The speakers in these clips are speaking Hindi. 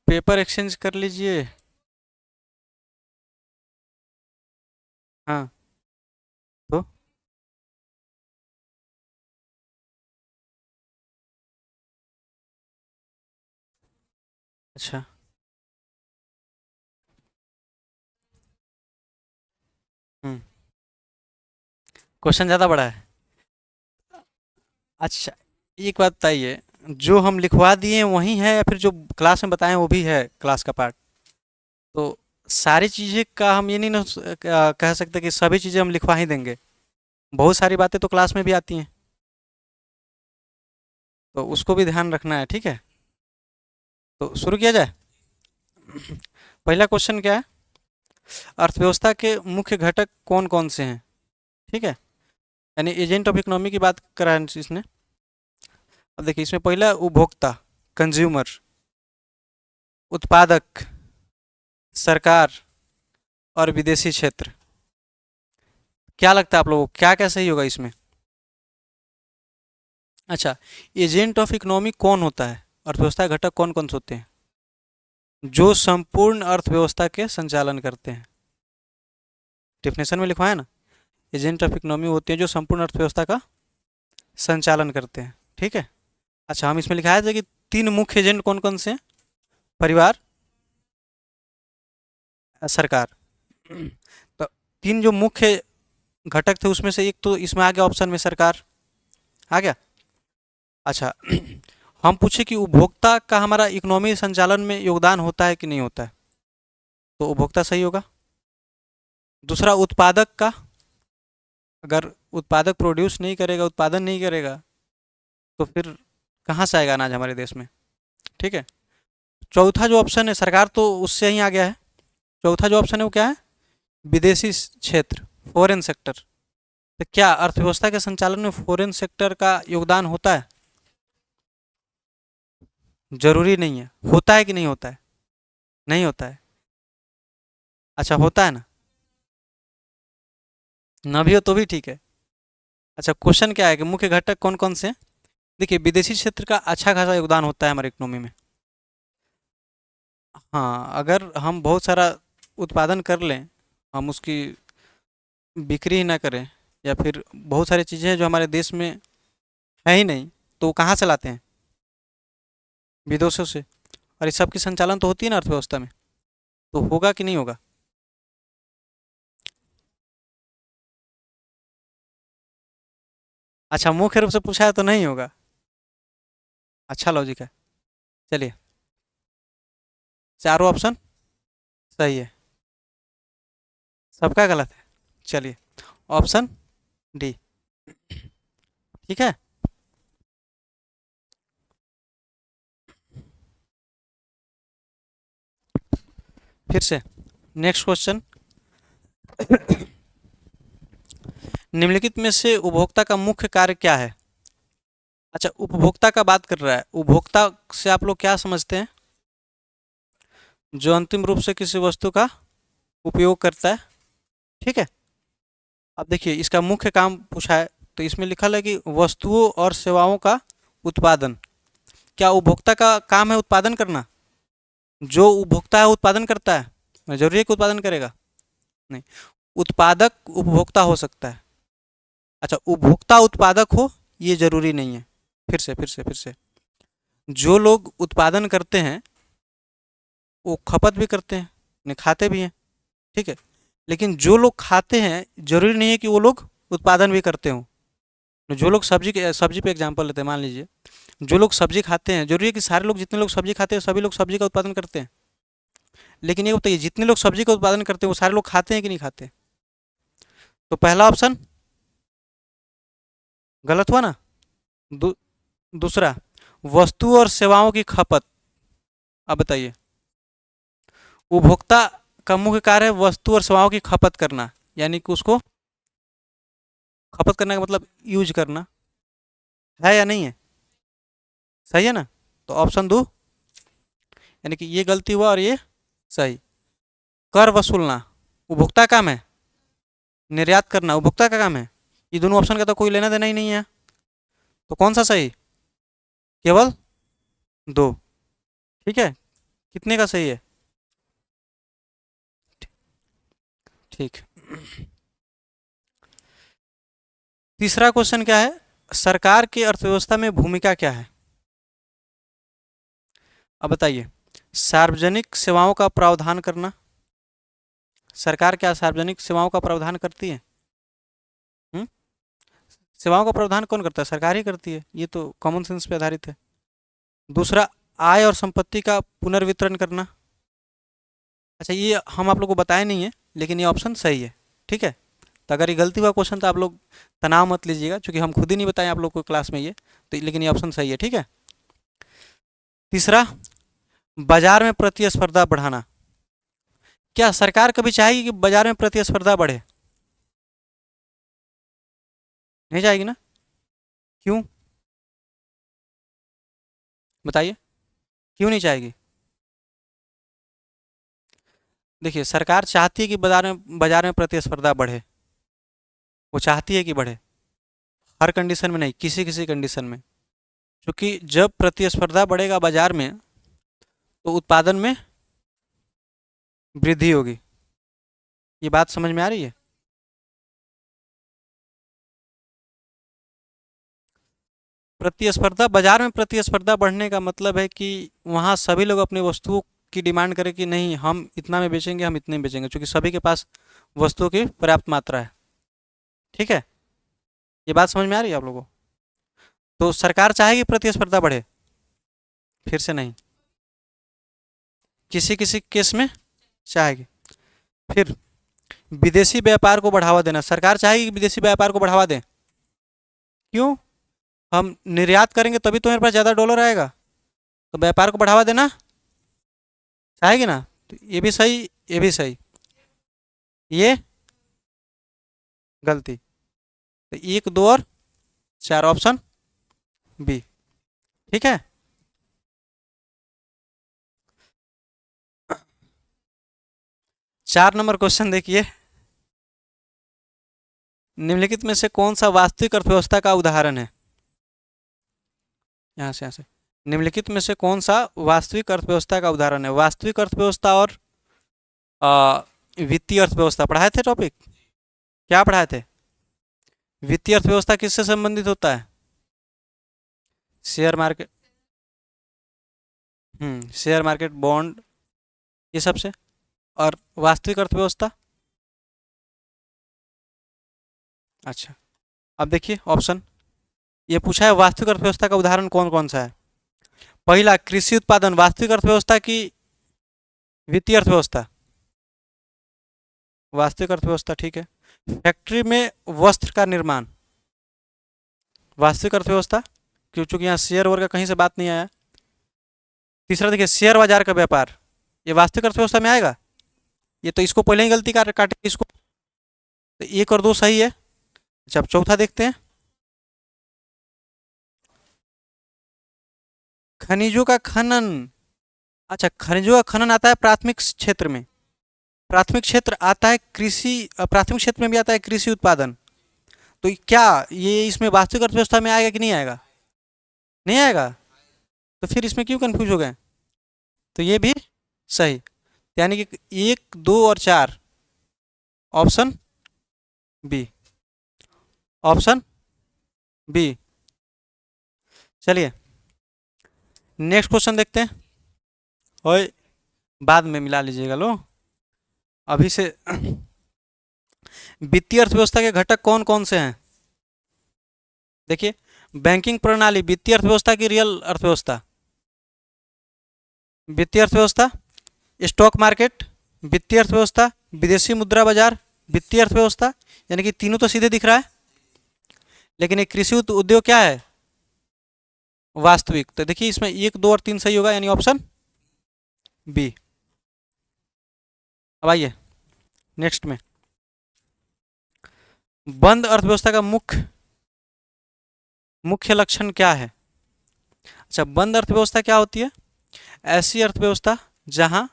पेपर एक्सचेंज कर लीजिए। हाँ। तो अच्छा। हम्म। क्वेश्चन ज़्यादा बड़ा है। अच्छा, एक बात बताइए, जो हम लिखवा दिए हैं वही है या फिर जो क्लास में बताएं वो भी है क्लास का पार्ट? तो सारी चीज़ें का हम ये नहीं ना कह सकते कि सभी चीज़ें हम लिखवा ही देंगे। बहुत सारी बातें तो क्लास में भी आती हैं, तो उसको भी ध्यान रखना है, ठीक है? तो शुरू किया जाए। पहला क्वेश्चन क्या है? अर्थव्यवस्था के मुख्य घटक कौन कौन से हैं? ठीक है, यानी एजेंट ऑफ इकोनॉमी की बात करा है इसने। अब देखिए, इसमें पहला उपभोक्ता, कंज्यूमर, उत्पादक, सरकार और विदेशी क्षेत्र। क्या लगता है आप लोगों को, क्या क्या सही होगा इसमें? अच्छा, एजेंट ऑफ इकोनॉमी कौन होता है? अर्थव्यवस्था के घटक कौन कौन से होते हैं? जो संपूर्ण अर्थव्यवस्था के संचालन करते हैं। डेफिनेशन में लिखवाया ना, एजेंट ऑफ इकोनॉमी होते हैं जो संपूर्ण अर्थव्यवस्था का संचालन करते हैं, ठीक है? अच्छा, हम इसमें लिखाया था कि तीन मुख्य एजेंट कौन कौन से हैं? परिवार, सरकार। तो तीन जो मुख्य घटक थे उसमें से एक तो इसमें आ गया ऑप्शन में, सरकार आ गया। अच्छा, हम पूछे कि उपभोक्ता का हमारा इकोनॉमी संचालन में योगदान होता है कि नहीं होता है, तो उपभोक्ता सही होगा। दूसरा, उत्पादक का, अगर उत्पादक प्रोड्यूस नहीं करेगा, उत्पादन नहीं करेगा, तो फिर कहाँ से आएगा अनाज हमारे देश में, ठीक है? चौथा जो ऑप्शन है सरकार, तो उससे ही आ गया है। चौथा जो ऑप्शन है वो क्या है? विदेशी क्षेत्र, फॉरेन सेक्टर। तो क्या अर्थव्यवस्था के संचालन में फॉरेन सेक्टर का योगदान होता है? जरूरी नहीं है। होता है कि नहीं होता है? नहीं होता है। अच्छा, होता है ना? ना भी हो तो भी ठीक है। अच्छा, क्वेश्चन क्या है कि मुख्य घटक कौन कौन से हैं? देखिए, विदेशी क्षेत्र का अच्छा खासा योगदान होता है हमारे इकोनॉमी में। हाँ, अगर हम बहुत सारा उत्पादन कर लें, हम उसकी बिक्री ही ना करें, या फिर बहुत सारी चीज़ें हैं जो हमारे देश में है ही नहीं, तो वो कहाँ से लाते हैं? विदेशों से। और इस सब की संचालन तो होती है ना अर्थव्यवस्था में, तो होगा कि नहीं होगा? अच्छा, मुख्य रूप से पूछा है तो नहीं होगा। अच्छा लॉजिक है। चलिए, चारों ऑप्शन सही है, सबका गलत है। चलिए, ऑप्शन डी, ठीक है। फिर से नेक्स्ट क्वेश्चन, निम्नलिखित में से उपभोक्ता का मुख्य कार्य क्या है? अच्छा, उपभोक्ता का बात कर रहा है। उपभोक्ता से आप लोग क्या समझते हैं? जो अंतिम रूप से किसी वस्तु का उपयोग करता है, ठीक है। अब देखिए, इसका मुख्य काम पूछा है, तो इसमें लिखा है कि वस्तुओं और सेवाओं का उत्पादन। क्या उपभोक्ता का काम है उत्पादन करना? जो उपभोक्ता है उत्पादन करता है, जरूरी है कि उत्पादन करेगा? नहीं। उत्पादक उपभोक्ता हो सकता है। अच्छा, उपभोक्ता उत्पादक हो, ये जरूरी नहीं है। फिर से जो लोग उत्पादन करते हैं वो खपत भी करते हैं, नहीं खाते भी हैं, ठीक है। लेकिन जो लोग खाते हैं, जरूरी नहीं है कि वो लोग उत्पादन भी करते हों। जो लोग सब्जी पे एग्जांपल लेते हैं, मान लीजिए जो लोग सब्जी खाते हैं, जरूरी है कि सारे लोग, जितने लोग सब्जी खाते हैं सभी लोग सब्जी का उत्पादन करते हैं? लेकिन ये बताइए, जितने लोग सब्जी का उत्पादन करते हैं वो सारे लोग खाते हैं कि नहीं खाते? तो पहला ऑप्शन गलत हुआ ना। दू, दूसरा, वस्तु और सेवाओं की खपत। अब बताइए, उपभोक्ता का मुख्य कार्य है वस्तु और सेवाओं की खपत करना, यानी कि उसको खपत करने का मतलब यूज करना, है या नहीं है? सही है ना? तो ऑप्शन दो, यानी कि ये गलती हुआ और ये सही। कर वसूलना उपभोक्ता का काम है, निर्यात करना उपभोक्ता का काम है। ये दोनों ऑप्शन का तो कोई लेना देना ही नहीं है, तो कौन सा सही? केवल दो, ठीक है। कितने का सही है? ठीक। तीसरा क्वेश्चन क्या है? सरकार की अर्थव्यवस्था में भूमिका क्या है? अब बताइए। सार्वजनिक सेवाओं का प्रावधान करना। सरकार क्या सार्वजनिक सेवाओं का प्रावधान करती है? हम्म? सेवाओं का प्रावधान कौन करता है? सरकार ही करती है, ये तो कॉमन सेंस पे आधारित है। दूसरा, आय और संपत्ति का पुनर्वितरण करना। अच्छा, ये हम आप लोग को बताए नहीं है, लेकिन ये ऑप्शन सही है। ठीक है। तो अगर ये गलती हुआ क्वेश्चन तो आप लोग तनाव मत लीजिएगा, क्योंकि हम खुद ही नहीं बताएं आप लोग को क्लास में ये। तो लेकिन ये ऑप्शन सही है। ठीक है। तीसरा, बाजार में प्रतिस्पर्धा बढ़ाना। क्या सरकार कभी चाहेगी कि बाजार में प्रतिस्पर्धा बढ़े? नहीं चाहेगी ना? क्यों? बताइए, क्यों नहीं चाहेगी? देखिए, सरकार चाहती है कि बाजार में प्रतिस्पर्धा बढ़े। वो चाहती है कि बढ़े, हर कंडीशन में नहीं, किसी किसी कंडीशन में। क्योंकि जब प्रतिस्पर्धा बढ़ेगा बाजार में, तो उत्पादन में वृद्धि होगी। ये बात समझ में आ रही है? प्रतिस्पर्धा, बाजार में प्रतिस्पर्धा बढ़ने का मतलब है कि वहाँ सभी लोग अपनी वस्तुओं की डिमांड करें कि नहीं, हम इतना में बेचेंगे, हम इतने में बेचेंगे, क्योंकि सभी के पास वस्तुओं की पर्याप्त मात्रा है। ठीक है। ये बात समझ में आ रही है आप लोगों को? तो सरकार चाहेगी प्रतिस्पर्धा बढ़े? फिर से नहीं, किसी किसी केस में चाहेगी। फिर, विदेशी व्यापार को बढ़ावा देना। सरकार चाहेगी कि विदेशी व्यापार को बढ़ावा दें। क्यों? हम निर्यात करेंगे तभी तो मेरे पास ज़्यादा डॉलर आएगा। तो व्यापार को बढ़ावा देना चाहेगी ना? तो ये भी सही, ये भी सही, ये गलती। तो एक, दो और चार, ऑप्शन बी। ठीक है। 4 नंबर क्वेश्चन देखिए। निम्नलिखित में से कौन सा वास्तविक अर्थव्यवस्था का उदाहरण है? यहाँ से निम्नलिखित में से कौन सा वास्तविक अर्थव्यवस्था का उदाहरण है? वास्तविक अर्थव्यवस्था और वित्तीय अर्थव्यवस्था पढ़ाए थे टॉपिक? क्या पढ़ाए थे? वित्तीय अर्थव्यवस्था किससे संबंधित होता है? Share market. Share market, bond, ये सब से। और वास्तविक अर्थव्यवस्था? अच्छा, अब देखिए ऑप्शन। ये पूछा है वास्तविक अर्थव्यवस्था का उदाहरण कौन कौन सा है। पहला, कृषि उत्पादन वास्तविक अर्थव्यवस्था की वित्तीय अर्थव्यवस्था? वास्तविक अर्थव्यवस्था, ठीक है। फैक्ट्री में वस्त्र का निर्माण वास्तविक अर्थव्यवस्था, क्यों? चूंकि यहाँ शेयर वर्ग का कहीं से बात नहीं आया। तीसरा देखिए, शेयर बाजार का व्यापार, ये वास्तविक अर्थव्यवस्था में आएगा? ये तो इसको पहले ही गलती काटे इसको। तो एक और दो सही है। अच्छा, अब चौथा देखते हैं। खनिजों का खनन। अच्छा, खनिजों का खनन आता है प्राथमिक क्षेत्र में। प्राथमिक क्षेत्र आता है कृषि, प्राथमिक क्षेत्र में भी आता है कृषि उत्पादन। तो क्या ये इसमें वास्तविक अर्थव्यवस्था में आएगा कि नहीं आएगा? नहीं आएगा। तो फिर इसमें क्यों कंफ्यूज हो गए? तो ये भी सही, यानी कि एक, दो और चार, ऑप्शन बी, ऑप्शन बी। चलिए, नेक्स्ट क्वेश्चन देखते हैं। ओए, बाद में मिला लीजिएगा लो, अभी से। वित्तीय अर्थव्यवस्था के घटक कौन कौन से हैं? देखिए, बैंकिंग प्रणाली वित्तीय अर्थव्यवस्था की रियल अर्थव्यवस्था। वित्तीय अर्थव्यवस्था, स्टॉक मार्केट वित्तीय अर्थव्यवस्था, विदेशी मुद्रा बाजार वित्तीय अर्थव्यवस्था। यानी कि तीनों तो सीधे दिख रहा है, लेकिन एक कृषि उद्योग क्या है? वास्तविक। तो देखिए, इसमें एक, दो और तीन सही होगा, यानी ऑप्शन बी। अब आइए नेक्स्ट में। बंद अर्थव्यवस्था का मुख्य मुख्य लक्षण क्या है? अच्छा, बंद अर्थव्यवस्था क्या होती है? ऐसी अर्थव्यवस्था जहां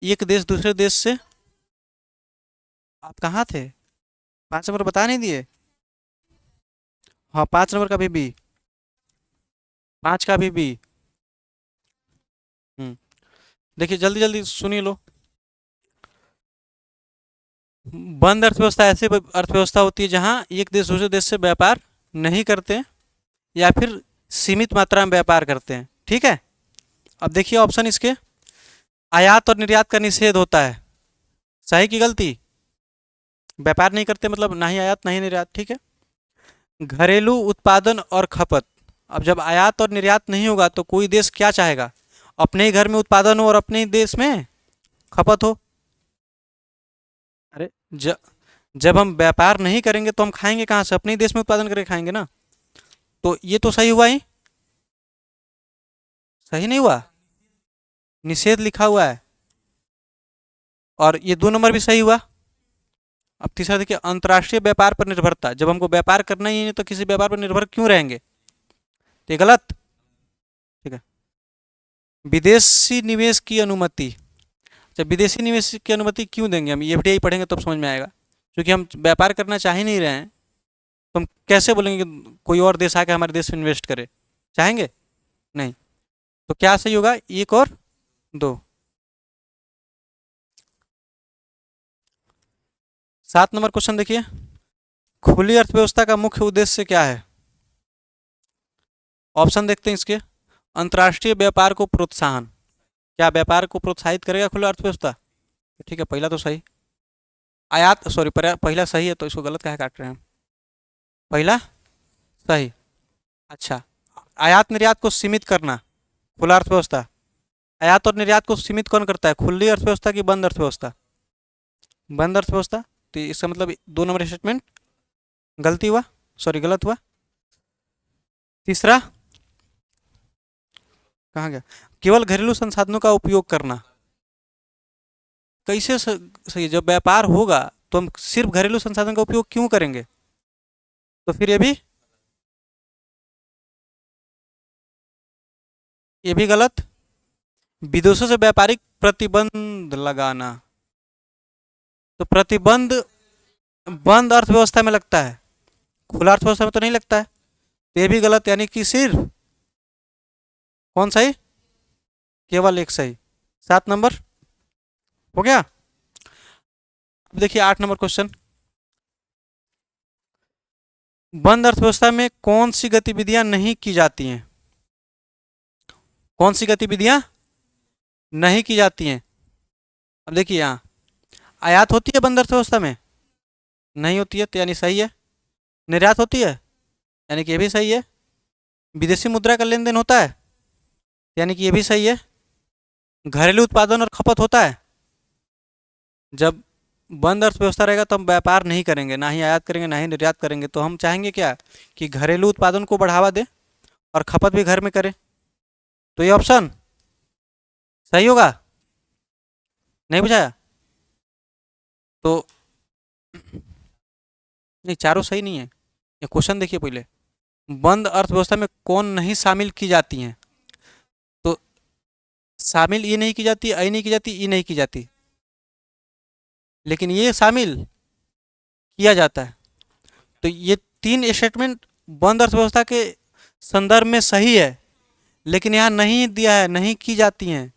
एक देश दूसरे देश से, आप कहाँ थे? 5 नंबर बता नहीं दिए? हाँ, 5 नंबर का भी बी, 5 का भी बी। हम्म देखिए जल्दी जल्दी सुनिए लो। बंद अर्थव्यवस्था ऐसी अर्थव्यवस्था होती है जहां एक देश दूसरे देश से व्यापार नहीं करते या फिर सीमित मात्रा में व्यापार करते हैं। ठीक है। अब देखिए ऑप्शन इसके, आयात और निर्यात का निषेध होता है। सही की गलती? व्यापार नहीं करते मतलब ना ही आयात ना ही निर्यात। ठीक है। घरेलू उत्पादन और खपत। अब जब आयात और निर्यात नहीं होगा तो कोई देश क्या चाहेगा? अपने ही घर में उत्पादन हो और अपने ही देश में खपत हो। अरे जब हम व्यापार नहीं करेंगे तो हम खाएंगे कहाँ से? अपने ही देश में उत्पादन करके खाएंगे ना। तो ये तो सही हुआ ही, सही नहीं हुआ? निषेध लिखा हुआ है। और ये 2 नंबर भी सही हुआ। अब तीसरा देखिए, अंतर्राष्ट्रीय व्यापार पर निर्भरता। जब हमको व्यापार करना ही नहीं तो किसी व्यापार पर निर्भर क्यों रहेंगे? तो ये गलत। ठीक है। विदेशी निवेश की अनुमति। जब विदेशी निवेश की अनुमति क्यों देंगे? हम एफडीआई पढ़ेंगे तब समझ में आएगा। क्योंकि हम व्यापार करना चाह ही नहीं रहे हैं तो हम कैसे बोलेंगे कि कोई और देश आके हमारे देश में इन्वेस्ट करे? चाहेंगे नहीं। तो क्या सही होगा? 1 और 2। 7 नंबर क्वेश्चन देखिए, खुली अर्थव्यवस्था का मुख्य उद्देश्य क्या है? ऑप्शन देखते हैं इसके। अंतर्राष्ट्रीय व्यापार को प्रोत्साहन। क्या व्यापार को प्रोत्साहित करेगा खुला अर्थव्यवस्था? ठीक है, पहला तो सही। आयात सॉरी पहला सही है तो इसको गलत काहे काट रहे हैं? पहला सही। अच्छा, आयात निर्यात को सीमित करना, खुला अर्थव्यवस्था। आयात और निर्यात को सीमित कौन करता है? खुली अर्थव्यवस्था की बंद अर्थव्यवस्था? बंद अर्थव्यवस्था। तो इसका मतलब 2 नंबर स्टेटमेंट गलती हुआ, सॉरी गलत हुआ। तीसरा कहाँ गया? केवल घरेलू संसाधनों का उपयोग करना। कैसे सही? जब व्यापार होगा तो हम सिर्फ घरेलू संसाधन का उपयोग क्यों करेंगे? तो फिर ये भी गलत। विदेशों से व्यापारिक प्रतिबंध लगाना। तो प्रतिबंध बंद अर्थव्यवस्था में लगता है, खुला अर्थव्यवस्था में तो नहीं लगता है। तो ये भी गलत, यानी कि सिर्फ कौन सही? केवल एक सही। 7 नंबर हो गया। अब देखिए 8 नंबर क्वेश्चन, बंद अर्थव्यवस्था में कौन सी गतिविधियां नहीं की जाती हैं? कौन सी गतिविधियां नहीं की जाती हैं? अब देखिए यहाँ, आयात होती है बंद अर्थव्यवस्था में? नहीं होती है, तो यानी सही है। निर्यात होती है, यानी कि ये भी सही है। विदेशी मुद्रा का लेन देन होता है, यानी कि ये भी सही है। घरेलू उत्पादन और खपत होता है। जब बंद अर्थव्यवस्था रहेगा तो हम व्यापार नहीं करेंगे, ना ही आयात करेंगे ना ही निर्यात करेंगे। तो हम चाहेंगे क्या? कि घरेलू उत्पादन को बढ़ावा दें और खपत भी घर में करें। तो ये ऑप्शन सही होगा। नहीं बुझाया? तो नहीं, चारों सही नहीं है। ये क्वेश्चन देखिए पहले, बंद अर्थव्यवस्था में कौन नहीं शामिल की जाती हैं? तो शामिल ये नहीं की जाती, आई नहीं की जाती, ई नहीं की जाती, लेकिन ये शामिल किया जाता है। तो ये 3 स्टेटमेंट बंद अर्थव्यवस्था के संदर्भ में सही है, लेकिन यहाँ नहीं दिया है, नहीं की जाती हैं।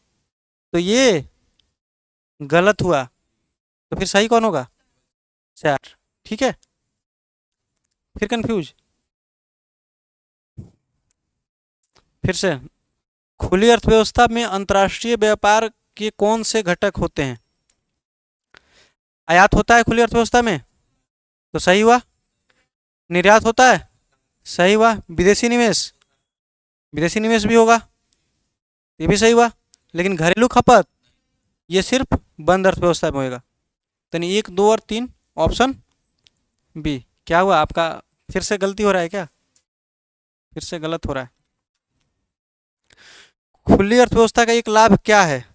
तो ये गलत हुआ। तो फिर सही कौन होगा? 4। ठीक है। फिर कंफ्यूज? फिर से, खुली अर्थव्यवस्था में अंतर्राष्ट्रीय व्यापार के कौन से घटक होते हैं? आयात होता है खुली अर्थव्यवस्था में, तो सही हुआ। निर्यात होता है, सही हुआ। विदेशी निवेश भी होगा, ये भी सही हुआ। लेकिन घरेलू खपत ये सिर्फ बंद अर्थव्यवस्था में होगा। तो 1, 2 और 3 ऑप्शन बी। क्या हुआ आपका? फिर से गलती हो रहा है क्या? फिर से गलत हो रहा है। खुली अर्थव्यवस्था का एक लाभ क्या है?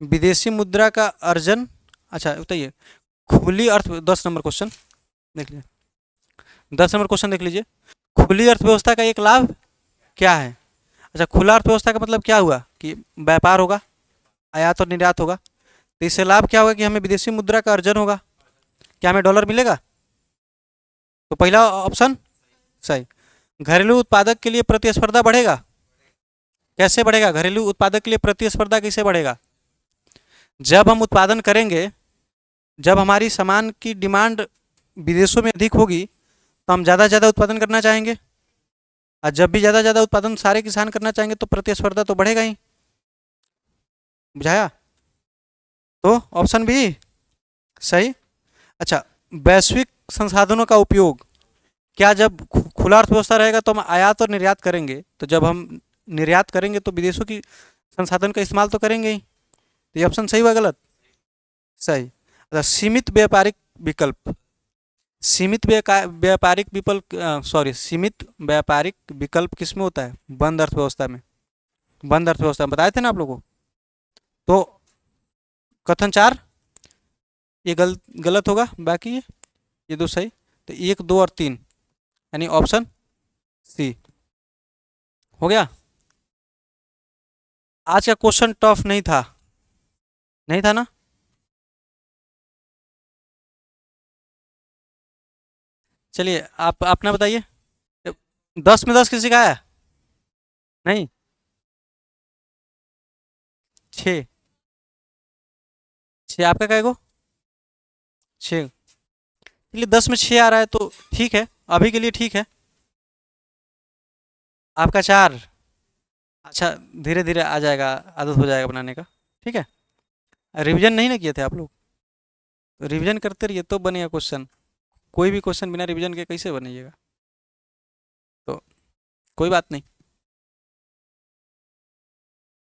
विदेशी मुद्रा का अर्जन। अच्छा बताइए, खुली अर्थ 10 नंबर क्वेश्चन देख लीजिए। 10 नंबर क्वेश्चन देख लीजिए, खुली अर्थव्यवस्था का एक लाभ क्या है? अच्छा, खुला अर्थव्यवस्था का मतलब क्या हुआ? कि व्यापार होगा, आयात और निर्यात होगा। तो इससे लाभ क्या होगा? कि हमें विदेशी मुद्रा का अर्जन होगा। क्या हमें डॉलर मिलेगा? तो पहला ऑप्शन सही। घरेलू उत्पादक के लिए प्रतिस्पर्धा बढ़ेगा, कैसे बढ़ेगा? घरेलू उत्पादक के लिए प्रतिस्पर्धा कैसे बढ़ेगा? जब हम उत्पादन करेंगे, जब हमारी सामान की डिमांड विदेशों में अधिक होगी तो हम ज़्यादा से ज़्यादा उत्पादन करना चाहेंगे, और जब भी ज़्यादा से ज़्यादा उत्पादन सारे किसान करना चाहेंगे तो प्रतिस्पर्धा तो बढ़ेगा ही। बुझाया? तो ऑप्शन बी सही। अच्छा, वैश्विक संसाधनों का उपयोग, क्या जब खुला अर्थव्यवस्था रहेगा तो हम आयात और निर्यात करेंगे, तो जब हम निर्यात करेंगे तो विदेशों की संसाधन का इस्तेमाल तो करेंगे ही। तो ये ऑप्शन सही हुआ गलत? सही। अच्छा, सीमित व्यापारिक विकल्प, सीमित व्यापारिक विकल्प किस में होता है? बंद अर्थव्यवस्था में। बंद अर्थव्यवस्था में बताए थे ना आप लोगों को। तो कथन चार ये गलत होगा, बाकी ये दो सही। तो एक, दो और तीन, यानी ऑप्शन सी हो गया। आज का क्वेश्चन टफ नहीं था, नहीं था ना? चलिए आप अपना बताइए। 10 में 10 किसी का है? नहीं, 6। 6 आपका काय को? 6। चलिए 10 में 6 आ रहा है तो ठीक है, अभी के लिए ठीक है। आपका 4। अच्छा, धीरे धीरे आ जाएगा, आदत हो जाएगा बनाने का। ठीक है। रिवीजन नहीं ना किए थे आप लोग? तो रिवीजन करते रहिए तो बनेगा क्वेश्चन। कोई भी क्वेश्चन बिना रिवीजन के कैसे बनेगा? तो कोई बात नहीं।